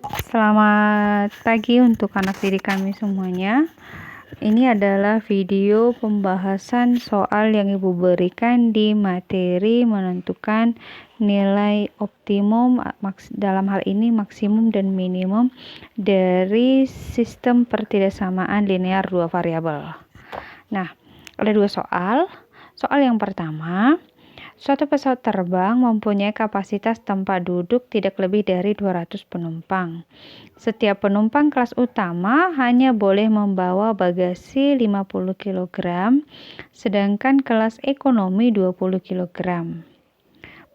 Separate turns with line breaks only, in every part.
Selamat pagi untuk anak didik kami semuanya. Ini adalah video pembahasan soal yang Ibu berikan di materi menentukan nilai optimum, dalam hal ini maksimum dan minimum dari sistem pertidaksamaan linear dua variabel. Nah, ada dua soal. Soal yang pertama, suatu pesawat terbang mempunyai kapasitas tempat duduk tidak lebih dari 200 penumpang. Setiap penumpang kelas utama hanya boleh membawa bagasi 50 kg, sedangkan kelas ekonomi 20 kg.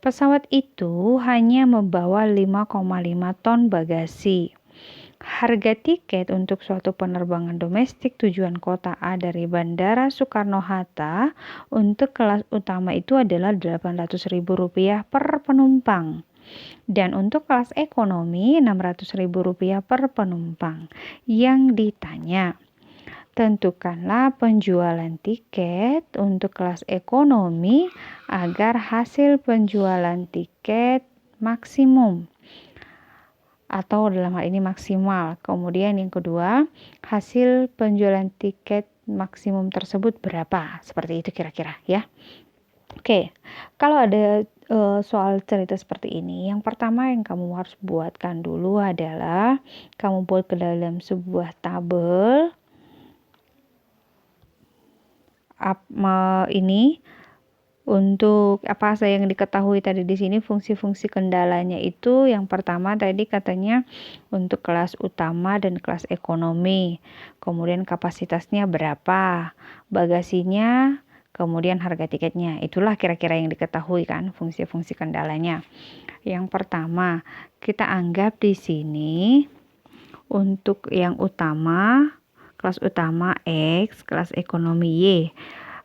Pesawat itu hanya membawa 5,5 ton bagasi. Harga tiket untuk suatu penerbangan domestik tujuan kota A dari Bandara Soekarno-Hatta untuk kelas utama itu adalah Rp800.000 per penumpang. Dan untuk kelas ekonomi Rp600.000 per penumpang. Yang ditanya, tentukanlah penjualan tiket untuk kelas ekonomi agar hasil penjualan tiket maksimum atau dalam hal ini maksimal. Kemudian yang kedua, hasil penjualan tiket maksimum tersebut berapa? Seperti itu kira-kira ya. Oke, kalau ada soal cerita seperti ini, yang pertama yang kamu harus buatkan dulu adalah kamu buat ke dalam sebuah tabel ini untuk apa saja yang diketahui tadi di sini, fungsi-fungsi kendalanya itu yang pertama tadi katanya untuk kelas utama dan kelas ekonomi, kemudian kapasitasnya berapa, bagasinya, kemudian harga tiketnya. Itulah kira-kira yang diketahui kan fungsi-fungsi kendalanya. Yang pertama, kita anggap di sini untuk yang utama, kelas utama X, kelas ekonomi Y.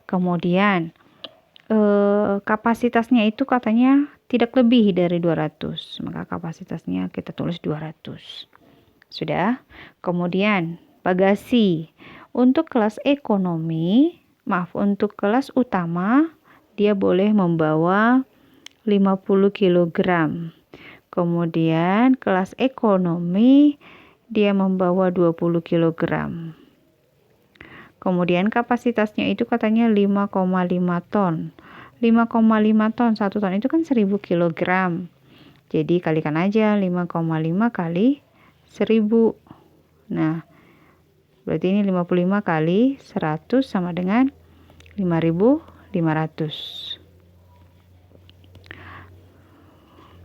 Kemudian kapasitasnya itu katanya tidak lebih dari 200, maka kapasitasnya kita tulis 200. Sudah. Kemudian bagasi untuk kelas ekonomi, untuk kelas utama dia boleh membawa 50 kg. Kemudian kelas ekonomi dia membawa 20 kg. Kemudian kapasitasnya itu katanya 5,5 ton. 5,5 ton, 1 ton itu kan 1000 kg. Jadi kalikan aja 5,5 kali 1000. Nah, berarti ini 55 kali 100 sama dengan 5.500.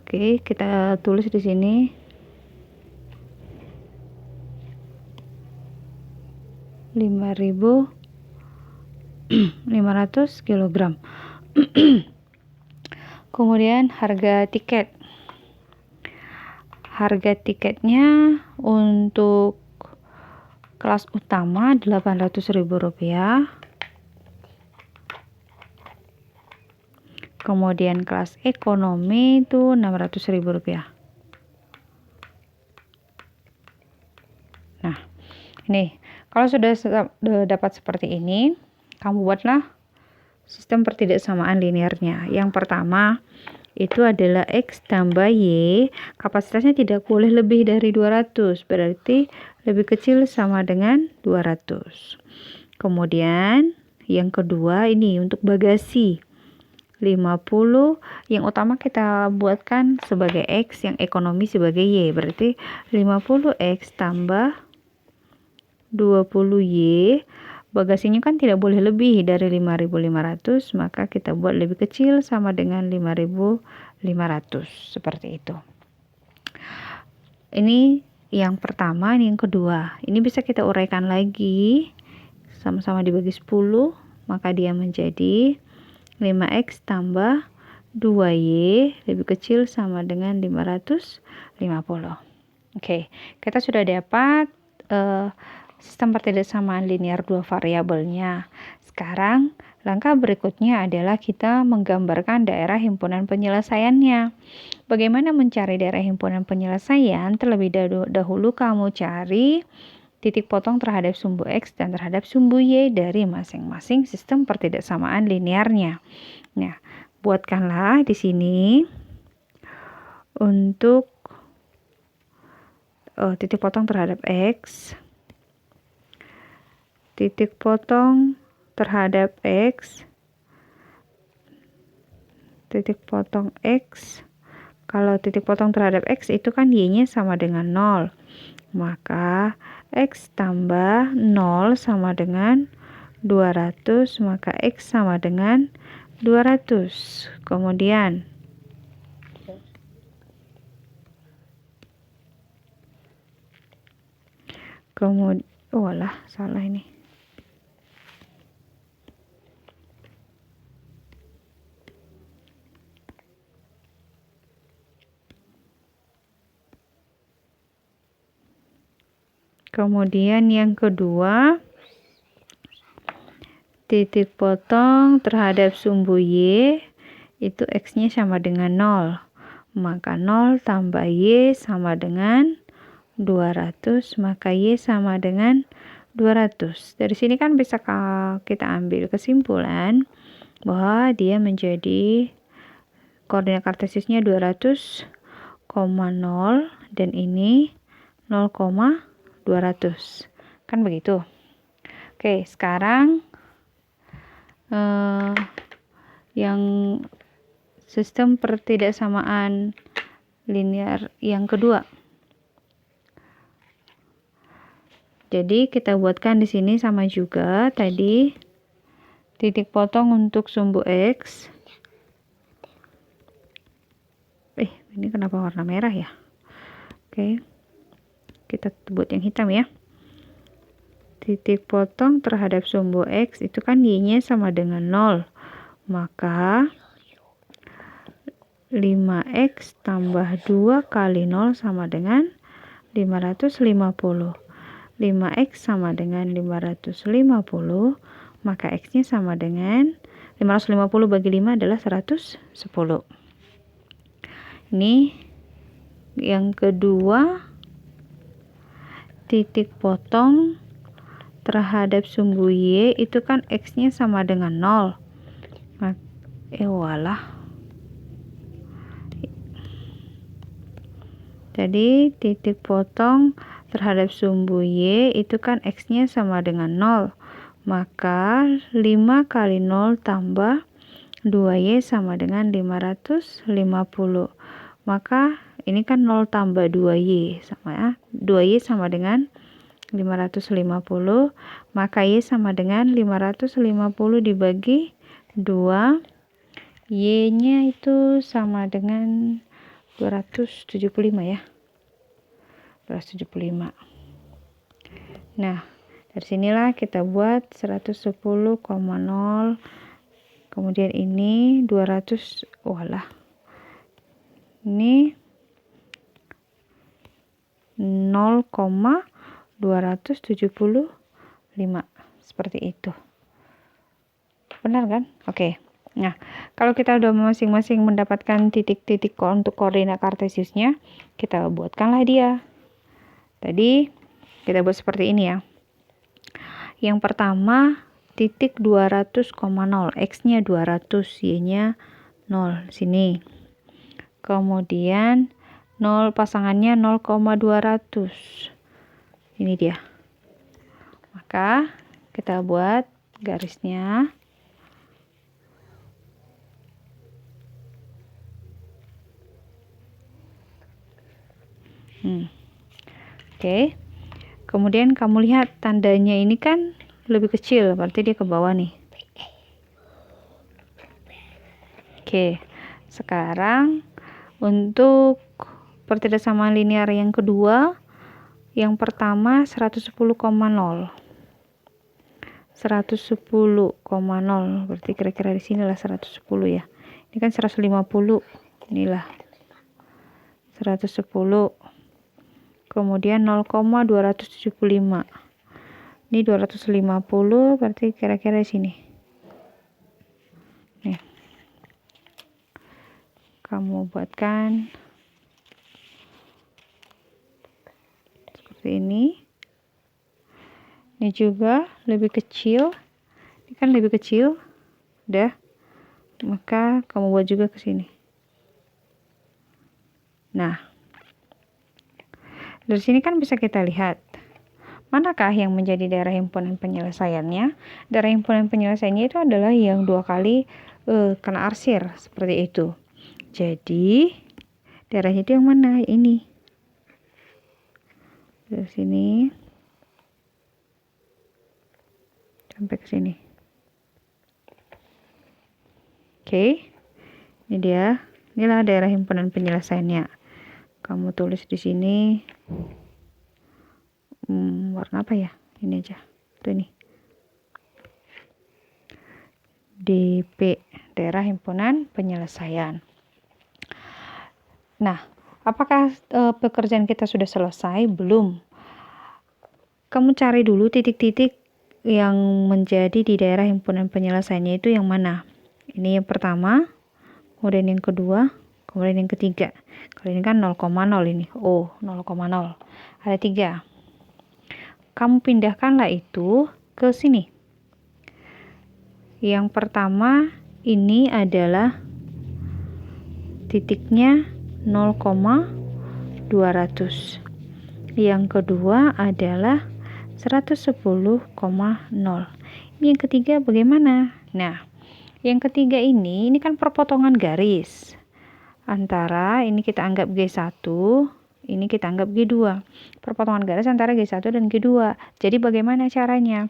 Oke, kita tulis di sini 5.500 kg. Kemudian harga tiket. Harga tiketnya untuk kelas utama Rp800.000. Kemudian kelas ekonomi itu Rp600.000. Nah, ini kalau sudah dapat seperti ini, kamu buatlah sistem pertidaksamaan linearnya. Yang pertama itu adalah X tambah Y, kapasitasnya tidak boleh lebih dari 200, berarti lebih kecil sama dengan 200. Kemudian yang kedua ini untuk bagasi 50, yang utama kita buatkan sebagai X, yang ekonomi sebagai Y, berarti 50X tambah 20Y, bagasinya kan tidak boleh lebih dari 5.500, maka kita buat lebih kecil sama dengan 5.500, seperti itu. Ini yang pertama, ini yang kedua. Ini bisa kita uraikan lagi, sama-sama dibagi 10, maka dia menjadi 5X tambah 2Y lebih kecil sama dengan 550. Oke, kita sudah dapat sistem pertidaksamaan linear dua variabelnya. Sekarang langkah berikutnya adalah kita menggambarkan daerah himpunan penyelesaiannya. Bagaimana mencari daerah himpunan penyelesaian? Terlebih dahulu kamu cari titik potong terhadap sumbu X dan terhadap sumbu Y dari masing-masing sistem pertidaksamaan linearnya. Nah, buatkanlah di sini untuk titik potong terhadap X, titik potong terhadap X, titik potong X. Kalau titik potong terhadap X itu kan Y-nya sama dengan 0. Maka X tambah 0 sama dengan 200, maka X sama dengan 200. Kemudian salah ini. Kemudian yang kedua, titik potong terhadap sumbu Y itu X-nya sama dengan 0. Maka 0 tambah Y sama dengan 200, maka Y sama dengan 200. Dari sini kan bisa kita ambil kesimpulan bahwa dia menjadi koordinat kartesiusnya 200,0 dan ini 0,200. Kan begitu. Oke, sekarang yang sistem pertidaksamaan linear yang kedua. Jadi kita buatkan di sini sama juga tadi titik potong untuk sumbu X. Ini kenapa warna merah ya? Oke. Kita buat yang hitam ya. Titik potong terhadap sumbu X itu kan Y-nya sama dengan 0. Maka 5X tambah 2 kali 0 sama dengan 550. 5X sama dengan 550, maka X-nya sama dengan 550 bagi 5 adalah 110. Ini yang kedua, titik potong terhadap sumbu Y itu kan X-nya sama dengan 0. Jadi titik potong terhadap sumbu Y itu kan X-nya sama dengan 0. Maka 5 kali 0 tambah 2Y sama dengan 550. Maka ini kan 0 tambah 2Y sama ya. 2Y sama dengan 550, maka Y sama dengan 550 dibagi 2. Y-nya itu sama dengan 275 ya. 275. Nah, dari sinilah kita buat 110,0. Kemudian ini 200. Ini 0,275 seperti itu. Benar kan? Oke. Nah, kalau kita udah masing-masing mendapatkan titik-titik untuk koordinat kartesiusnya, kita buatkanlah dia. Tadi kita buat seperti ini ya. Yang pertama titik 200,0, X-nya 200, Y-nya 0 sini. Kemudian 0 pasangannya 0,200. Ini dia. Maka kita buat garisnya. Oke. Kemudian kamu lihat tandanya ini kan lebih kecil, berarti dia ke bawah nih. Oke. Sekarang untuk pertidaksamaan linear yang kedua, yang pertama 110,0. 110,0 berarti kira-kira di sinilah 110 ya. Ini kan 150. Inilah 110. Kemudian 0,275. Ini 250 berarti kira-kira di sini. Nih. Kamu buatkan seperti ini. Ini juga lebih kecil. Ini kan lebih kecil. Udah. Maka kamu buat juga ke sini. Nah, Dari sini kan bisa kita lihat manakah yang menjadi daerah himpunan penyelesaiannya. Daerah himpunan penyelesaiannya itu adalah yang 2 kali kena arsir, seperti itu. Jadi daerahnya itu yang mana? Ini. Dari sini sampai ke sini. Oke. Ini dia. Inilah daerah himpunan penyelesaiannya. Kamu tulis di sini warna apa ya? Ini aja. Tuh ini. DP, daerah himpunan penyelesaian. Nah, apakah pekerjaan kita sudah selesai? Belum. Kamu cari dulu titik-titik yang menjadi di daerah himpunan penyelesaiannya itu yang mana. Ini yang pertama, kemudian yang kedua, kemudian yang ketiga. Kalau ini kan 0,0 ini. Oh, 0,0. Ada 3. Kamu pindahkanlah itu ke sini. Yang pertama ini adalah titiknya 0,200. Yang kedua adalah 110,0. Ini yang ketiga bagaimana? Nah, yang ketiga ini kan perpotongan garis. Antara ini kita anggap G1, ini kita anggap G2. Perpotongan garis antara G1 dan G2. Jadi bagaimana caranya?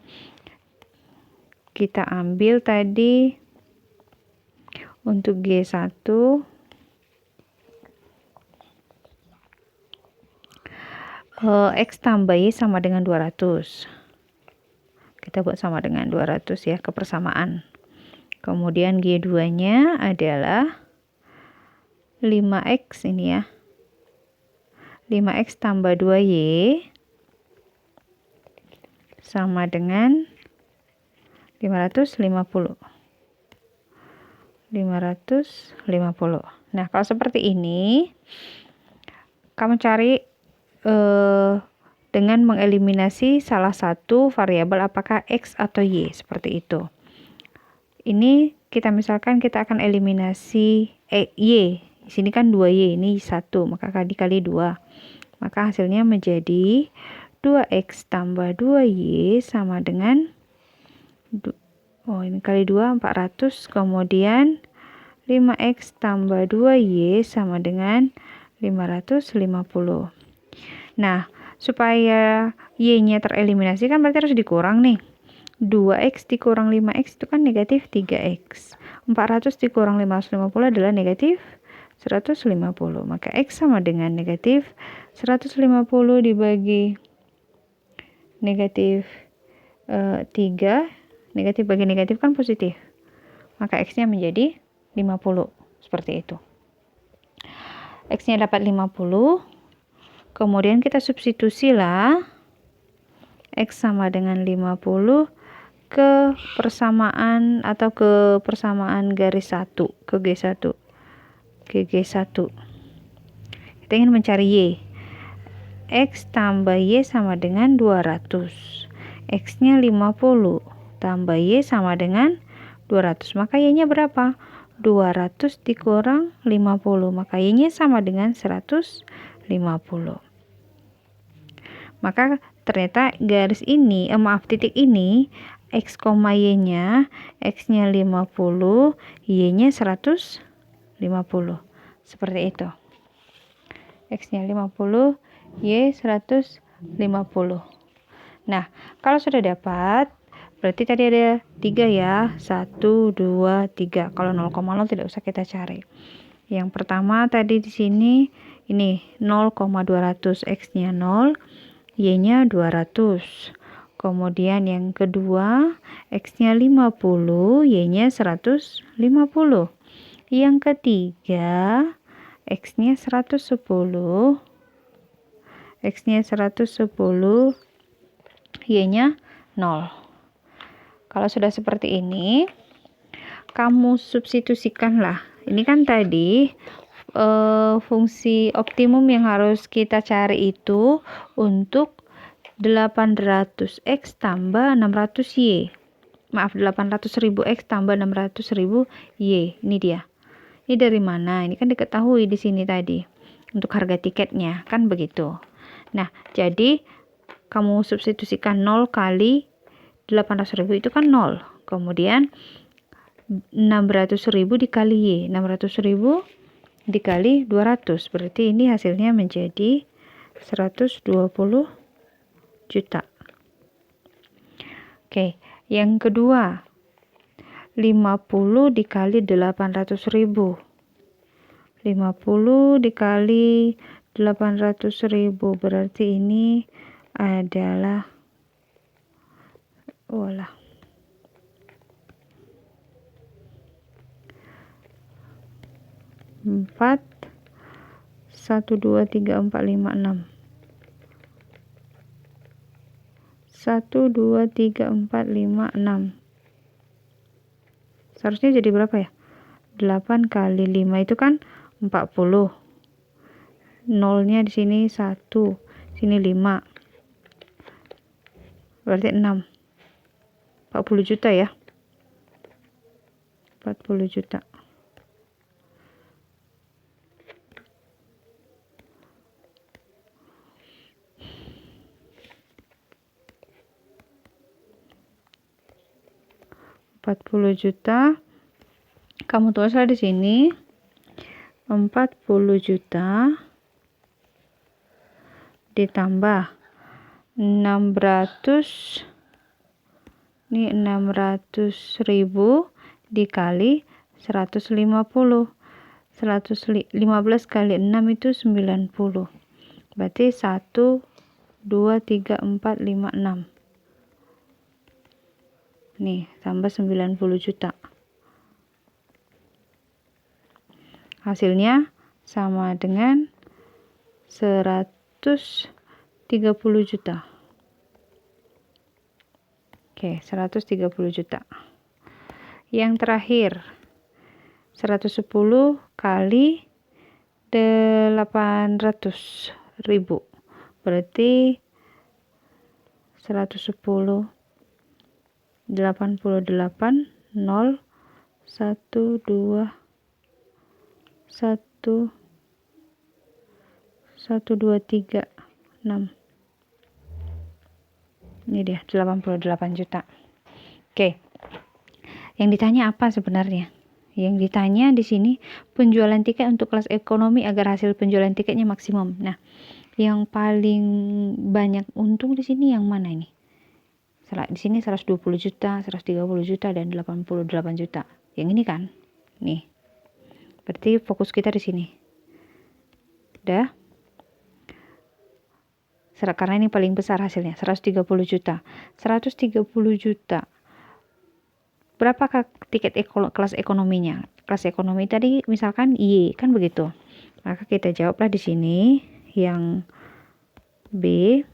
Kita ambil tadi untuk G1 X tambah Y sama dengan 200. Kita buat sama dengan 200 ya, kepersamaan. Kemudian G2 nya adalah 5X ini ya, 5X tambah 2Y sama dengan 550. Nah, kalau seperti ini, kamu cari dengan mengeliminasi salah satu variabel apakah X atau Y, seperti itu. Ini kita misalkan kita akan eliminasi Y. Di sini kan 2Y, ini 1, maka dikali 2. Maka hasilnya menjadi 2X tambah 2Y sama dengan ini kali 2 400, kemudian 5X tambah 2Y sama dengan 550. Nah, supaya Y-nya tereliminasi kan berarti harus dikurang nih. 2X dikurang 5X itu kan negatif 3X. 400 dikurang 550 adalah negatif 150. Maka X sama dengan negatif 150 dibagi negatif 3. Negatif bagi negatif kan positif. Maka X-nya menjadi 50. Seperti itu. X-nya dapat 50. Kemudian kita substitusilah X sama dengan 50 ke persamaan atau ke persamaan garis 1 ke G1. Ke G1. Kita ingin mencari Y. X tambah Y sama dengan 200. X-nya 50 tambah Y sama dengan 200. Maka Y-nya berapa? 200 dikurang 50. Maka Y-nya sama dengan 150. Maka ternyata garis ini, titik ini, X, Y-nya, X-nya 50, Y-nya 150. Seperti itu. X-nya 50, Y 150. Nah, kalau sudah dapat, berarti tadi ada 3 ya. 1, 2, 3. Kalau 0,0 tidak usah kita cari. Yang pertama tadi di sini, ini 0,200. X-nya 0, Y-nya 200. Kemudian yang kedua, X-nya 50, Y-nya 150. Yang ketiga, X-nya 110. X-nya 110, Y-nya 0. Kalau sudah seperti ini, kamu substitusikanlah. Ini kan tadi fungsi optimum yang harus kita cari itu untuk 800X tambah 600Y. Maaf, 800.000X tambah 600.000Y. Ini dia. Ini dari mana? Ini kan diketahui di sini tadi. Untuk harga tiketnya, kan begitu. Nah, jadi kamu substitusikan 0 kali 800.000 itu kan 0. Kemudian 600.000 dikali Y. 600.000 dikali 200. Berarti ini hasilnya menjadi 120 juta. Oke, yang kedua. 50 dikali 800.000. 50 dikali 800.000 berarti ini adalah 4 1 2 3 4 5 6 1 2 3 4 5 6 seharusnya jadi berapa ya? 8 kali 5 itu kan 40. Nolnya di sini 1, sini 5. Berarti 6. 40 juta ya. 40 juta. Juta. Kamu tulislah di sini 40 juta ditambah 600. Ini 600.000 dikali 150. 115 kali 6 itu 90. Berarti 1 2 3 4 5 6. Nih, tambah 90 juta. Hasilnya sama dengan 130 juta. Oke, 130 juta. Yang terakhir, 110 kali 800.000. Berarti 110 88 0 1 2 1 1 2 3 6. Ini dia 88 juta. Oke. Yang ditanya apa sebenarnya? Yang ditanya di sini penjualan tiket untuk kelas ekonomi agar hasil penjualan tiketnya maksimum. Nah, yang paling banyak untung di sini yang mana ini? Di sini 120 juta, 130 juta dan 88 juta. Yang ini kan? Nih. Berarti fokus kita di sini. Udah? Karena ini paling besar hasilnya, 130 juta. 130 juta. Berapakah tiket kelas ekonominya? Kelas ekonomi tadi misalkan Y, kan begitu. Maka kita jawablah di sini yang B.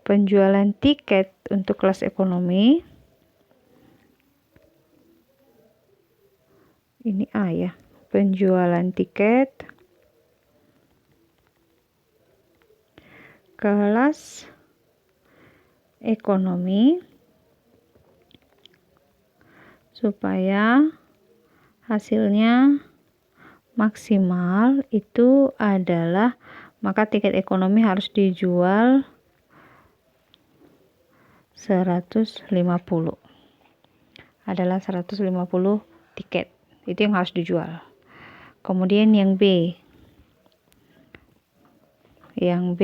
Penjualan tiket untuk kelas ekonomi. Ini A ya. Penjualan tiket kelas ekonomi supaya hasilnya maksimal itu adalah, maka tiket ekonomi harus dijual 150. Adalah 150 tiket. Itu yang harus dijual. Kemudian yang B. Yang B,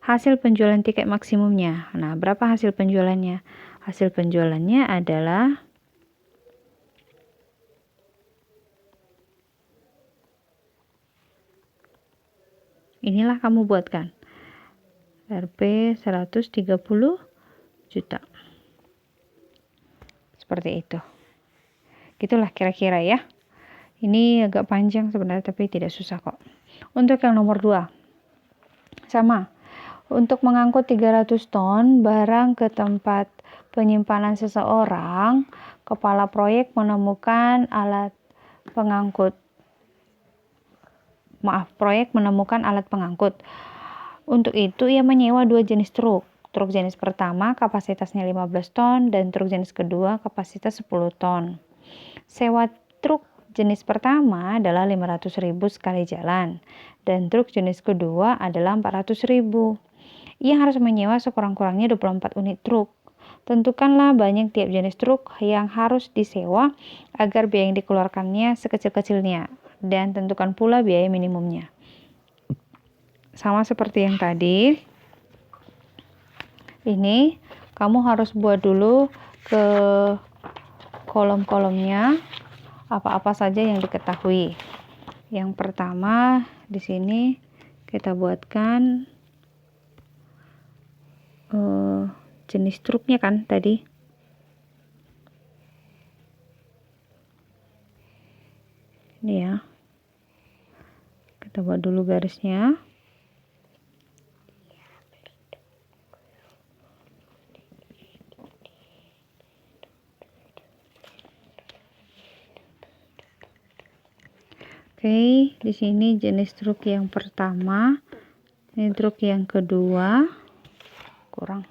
hasil penjualan tiket maksimumnya. Nah, berapa hasil penjualannya? Hasil penjualannya adalah inilah kamu buatkan. Rp 130 juta. Seperti itu. Gitulah kira-kira ya. Ini agak panjang sebenarnya tapi tidak susah kok. Untuk yang nomor 2. Sama. Untuk mengangkut 300 ton barang ke tempat penyimpanan seseorang, kepala proyek menemukan proyek menemukan alat pengangkut. Untuk itu ia menyewa 2 jenis truk. Truk jenis pertama kapasitasnya 15 ton dan truk jenis kedua kapasitas 10 ton. Sewa truk jenis pertama adalah 500.000 sekali jalan dan truk jenis kedua adalah 400.000. Ia harus menyewa sekurang-kurangnya 24 unit truk. Tentukanlah banyak tiap jenis truk yang harus disewa agar biaya yang dikeluarkannya sekecil-kecilnya dan tentukan pula biaya minimumnya. Sama seperti yang tadi, ini kamu harus buat dulu ke kolom-kolomnya apa-apa saja yang diketahui. Yang pertama di sini kita buatkan jenis truknya kan tadi. Ini ya. Kita buat dulu garisnya. Oke, di sini jenis truk yang pertama, ini truk yang kedua, kurang.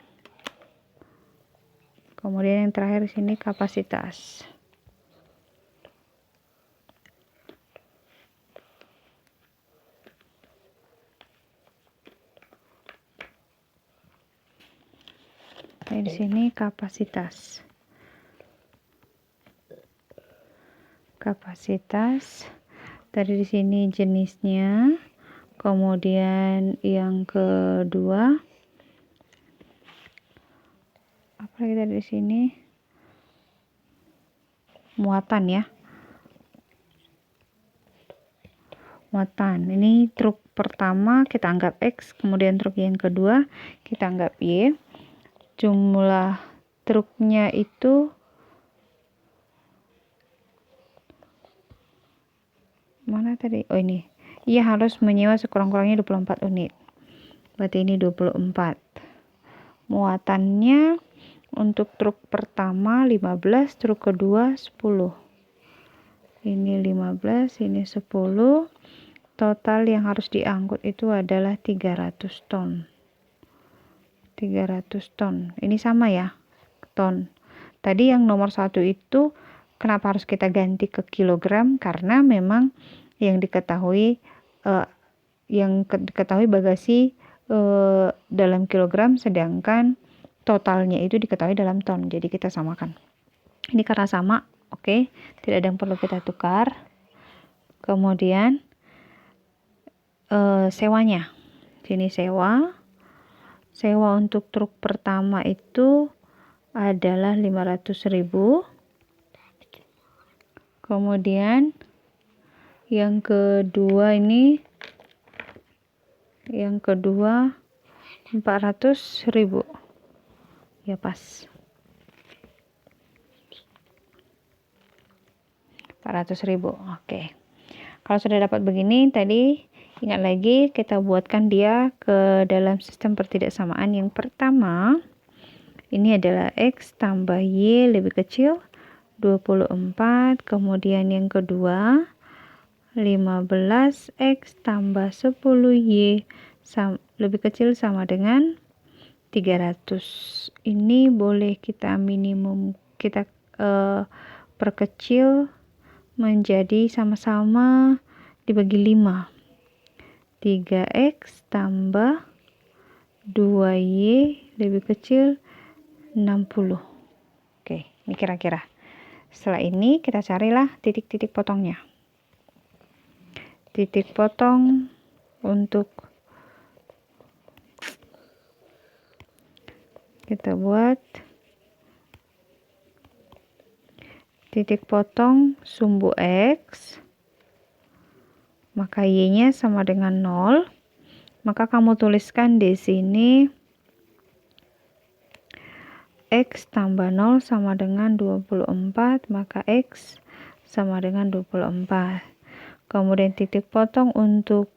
Kemudian yang terakhir di sini kapasitas. Oke, di sini kapasitas. Tadi di sini jenisnya, kemudian yang kedua apa lagi tadi di sini, muatan ya, muatan. Ini truk pertama kita anggap X, kemudian truk yang kedua kita anggap Y. Jumlah truknya itu mana tadi? Oh ini. Ia harus menyewa sekurang-kurangnya 24 unit. Berarti ini 24. Muatannya untuk truk pertama 15, truk kedua 10. Ini 15, ini 10. Total yang harus diangkut itu adalah 300 ton. 300 ton. Ini sama ya, ton. Tadi yang nomor 1 itu kenapa harus kita ganti ke kilogram? Karena memang yang diketahui bagasi dalam kilogram, sedangkan totalnya itu diketahui dalam ton. Jadi kita samakan. Ini karena sama, oke, tidak ada yang perlu kita tukar. Kemudian sewanya. Sini sewa untuk truk pertama itu adalah 500.000. Kemudian yang kedua 400.000. Ya pas. 400.000. Oke. Kalau sudah dapat begini, tadi ingat lagi kita buatkan dia ke dalam sistem pertidaksamaan. Yang pertama, ini adalah X tambah Y lebih kecil 24. Kemudian yang kedua 15X tambah 10Y lebih kecil sama dengan 300. Ini boleh kita minimum, kita perkecil menjadi sama-sama dibagi 5. 3X tambah 2Y lebih kecil 60. Oke, ini kira-kira. Setelah ini kita carilah titik-titik potongnya. Titik potong untuk kita buat titik potong sumbu X, maka Y-nya sama dengan 0. Maka kamu tuliskan di sini X tambah 0 sama dengan 24, maka X sama dengan 24. Kemudian titik potong untuk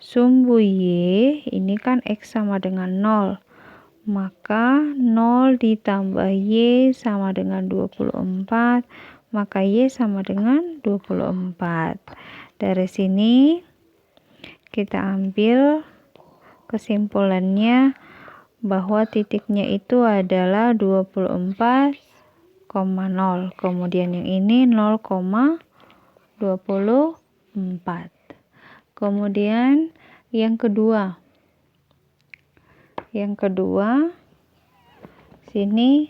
sumbu Y, ini kan X sama dengan 0. Maka 0 ditambah Y sama dengan 24, maka Y sama dengan 24. Dari sini kita ambil kesimpulannya bahwa titiknya itu adalah 24,5 Kemudian yang ini 0,24. Kemudian yang kedua. Sini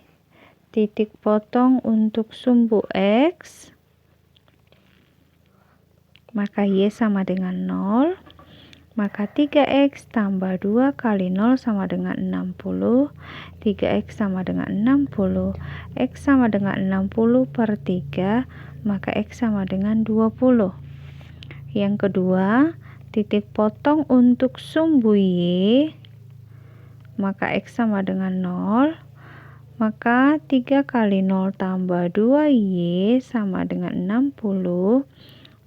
titik potong untuk sumbu X, maka Y sama dengan 0, maka 3X tambah 2 kali 0 sama dengan 60, 3X sama dengan 60, X sama dengan 60 per 3, maka X sama dengan 20. Yang kedua, titik potong untuk sumbu Y, maka X sama dengan 0, maka 3 kali 0 tambah 2Y sama dengan 60,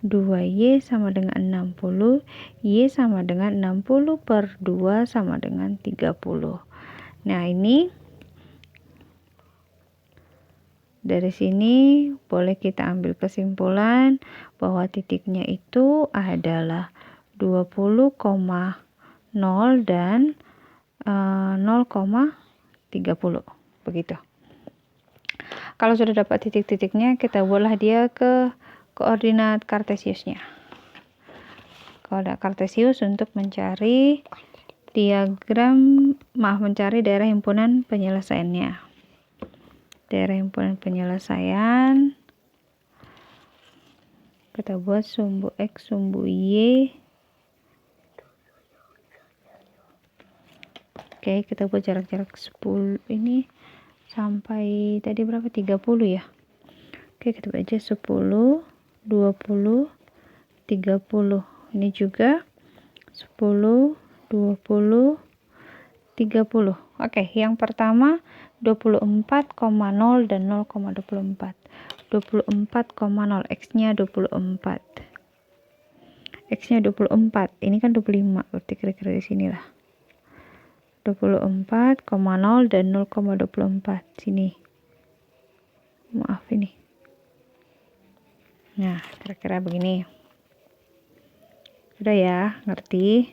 2Y sama dengan 60, Y sama dengan 60 per 2 sama dengan 30. Nah, ini dari sini boleh kita ambil kesimpulan bahwa titiknya itu adalah 20,0 dan 0,30. Begitu. Kalau sudah dapat titik-titiknya, kita buatlah dia ke koordinat kartesiusnya. Koordinat kartesius untuk mencari mencari daerah himpunan penyelesaiannya. Daerah himpunan penyelesaian, kita buat sumbu X, sumbu Y. Oke, kita buat jarak-jarak 10 ini sampai tadi berapa? 30 ya. Oke, kita baca 10, 20, 30. Ini juga 10, 20, 30. Oke, yang pertama 24,0 dan 0,24. 24,0, X-nya 24. X-nya 24. Ini kan 25, berarti kira-kira di sinilah. 24,0 dan 0,24 sini. Maaf ini. Nah, kira-kira begini. Sudah ya, ngerti?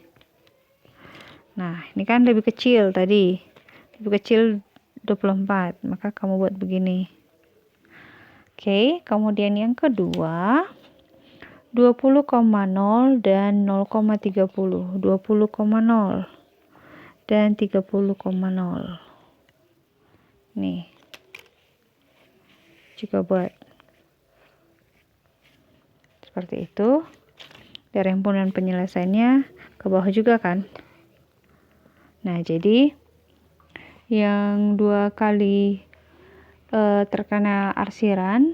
Nah, ini kan lebih kecil tadi. Lebih kecil 24, maka kamu buat begini. Oke, kemudian yang kedua 20,0 dan 0,30. 20,0 dan 30,0. Nih. Juga buat seperti itu. Dari himpunan penyelesaiannya ke bawah juga kan. Nah, jadi yang 2 kali terkena arsiran,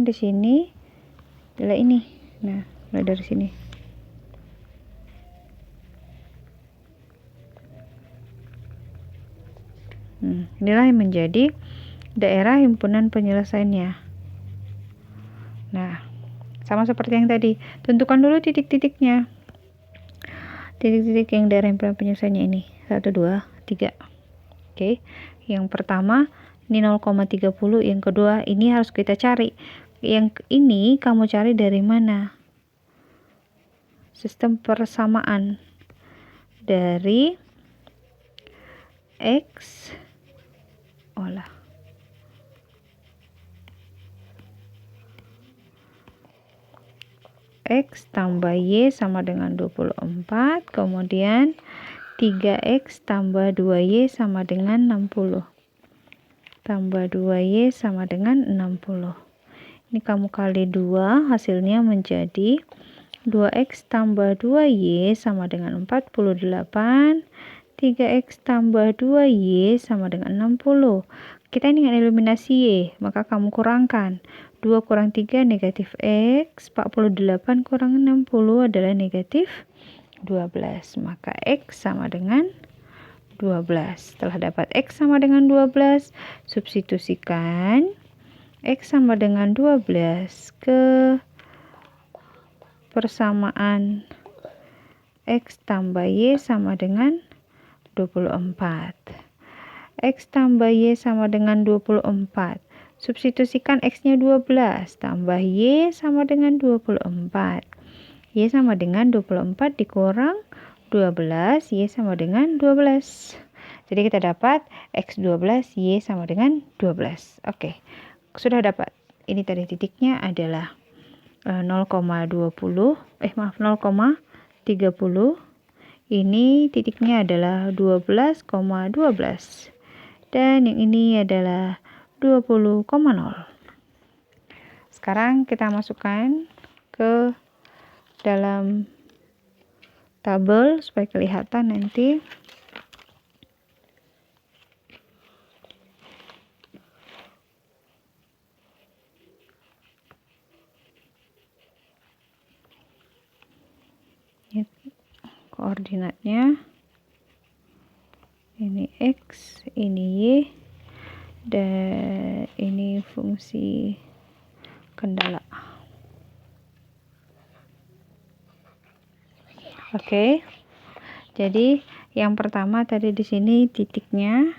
di sini adalah ini. Nah, mulai dari sini. Inilah yang menjadi daerah himpunan penyelesaiannya. Nah, sama seperti yang tadi, tentukan dulu titik-titiknya. Titik-titik yang daerah himpunan penyelesaiannya ini 1, 2, 3. Oke, yang pertama ini 0,30, yang kedua ini harus kita cari. Yang ini kamu cari dari mana? Sistem persamaan dari X X tambah Y sama dengan 24, kemudian 3X tambah 2Y sama dengan 60. Tambah 2Y sama dengan 60. Ini kamu kali 2, hasilnya menjadi 2X tambah 2Y sama dengan 48. 3X tambah 2Y sama dengan 60. Kita ini dengan eliminasi Y, maka kamu kurangkan. 2 kurang 3 negatif X, 48 kurang 60 adalah negatif 12. Maka X sama dengan 12. Setelah dapat X sama dengan 12, substitusikan X sama dengan 12 ke persamaan X tambah Y sama dengan 24. X tambah Y sama dengan 24. Substitusikan X-nya 12, tambah Y sama dengan 24. Y sama dengan 24 dikurang 12, Y sama dengan 12. Jadi kita dapat X12, Y sama dengan 12. Oke, sudah dapat. Ini tadi titiknya adalah 0,20, maaf 0,30. Ini titiknya adalah 12,12. Dan yang ini adalah 20,0. Sekarang kita masukkan ke dalam tabel supaya kelihatan nanti. Koordinatnya ini X, ini Y, dan ini fungsi kendala. Oke. Jadi yang pertama tadi di sini titiknya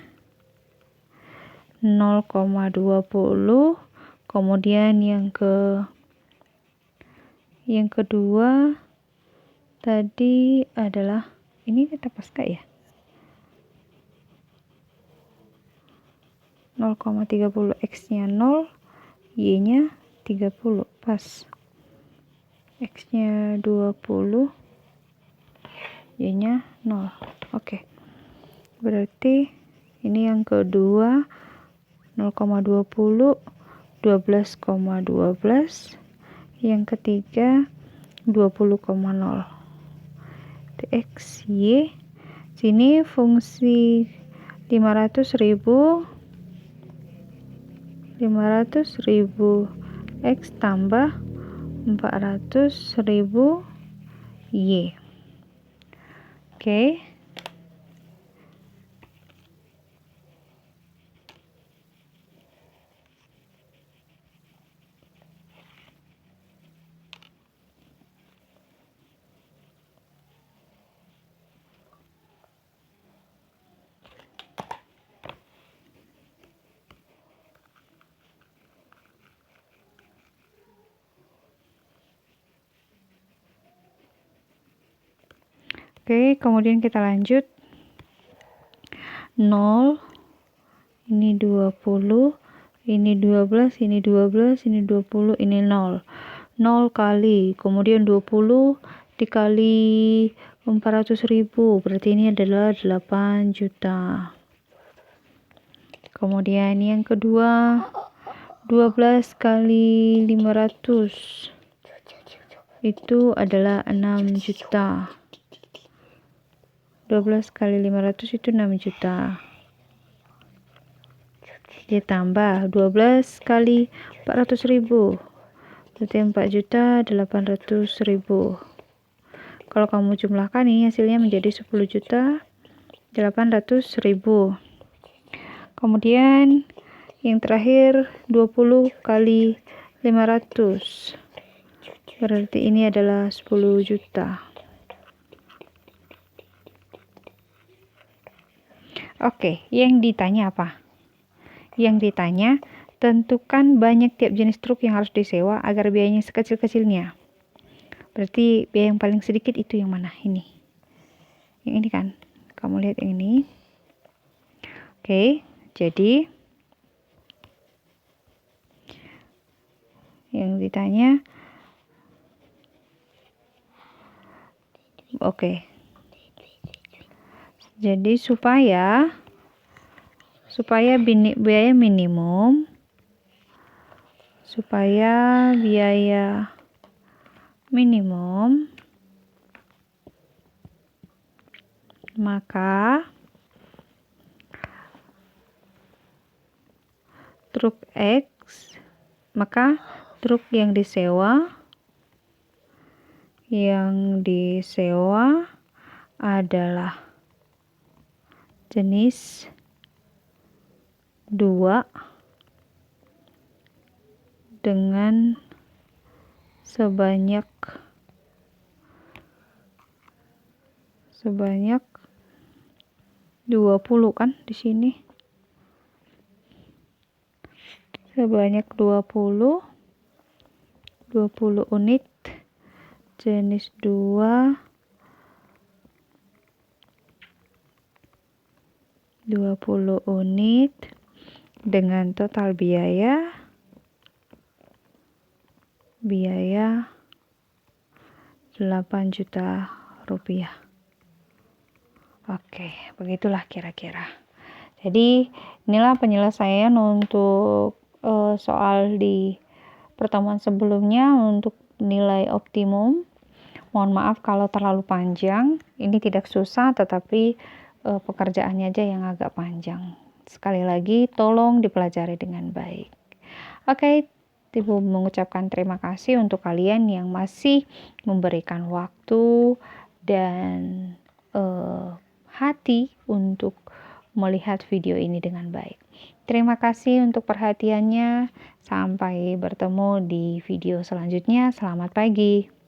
0,20, kemudian yang kedua tadi adalah ini kita pas gak ya? 0,30, X-nya 0, Y-nya 30, pas. X-nya 20, Y-nya 0. Oke. Berarti ini yang kedua 0,20, 12,12. Yang ketiga 20,0. X, Y. Sini fungsi 500.000 X tambah 400.000 Y. Oke. Oke, kemudian kita lanjut. 0, ini 20, ini 12, ini 12, ini 20, ini 0. 0 kali, kemudian 20 dikali 400.000, berarti ini adalah 8 juta. Kemudian yang kedua 12 kali 500 itu adalah 6 juta. 12 kali 500 itu 6 juta. Ditambah 12 kali 400.000, berarti 4.800.000. Kalau kamu jumlahkan ini hasilnya menjadi 10.800.000. Kemudian yang terakhir 20 kali 500, berarti ini adalah 10 juta. Oke, yang ditanya apa? Yang ditanya, tentukan banyak tiap jenis truk yang harus disewa agar biayanya sekecil-kecilnya. Berarti biaya yang paling sedikit itu yang mana? Ini. Yang ini kan? Kamu lihat yang ini. Oke, jadi yang ditanya, oke. Jadi supaya biaya minimum, maka truk yang disewa adalah jenis 2 dengan sebanyak 20 kan di sini. Sebanyak 20 unit jenis 2 20 unit dengan total biaya 8 juta rupiah. Oke, begitulah kira-kira. Jadi inilah penyelesaian untuk soal di pertemuan sebelumnya untuk nilai optimum. Mohon maaf kalau terlalu panjang. Ini tidak susah, tetapi pekerjaannya aja yang agak panjang. Sekali lagi, tolong dipelajari dengan baik. Oke, Ibu mengucapkan terima kasih untuk kalian yang masih memberikan waktu dan hati untuk melihat video ini dengan baik. Terima kasih untuk perhatiannya. Sampai bertemu di video selanjutnya. Selamat pagi.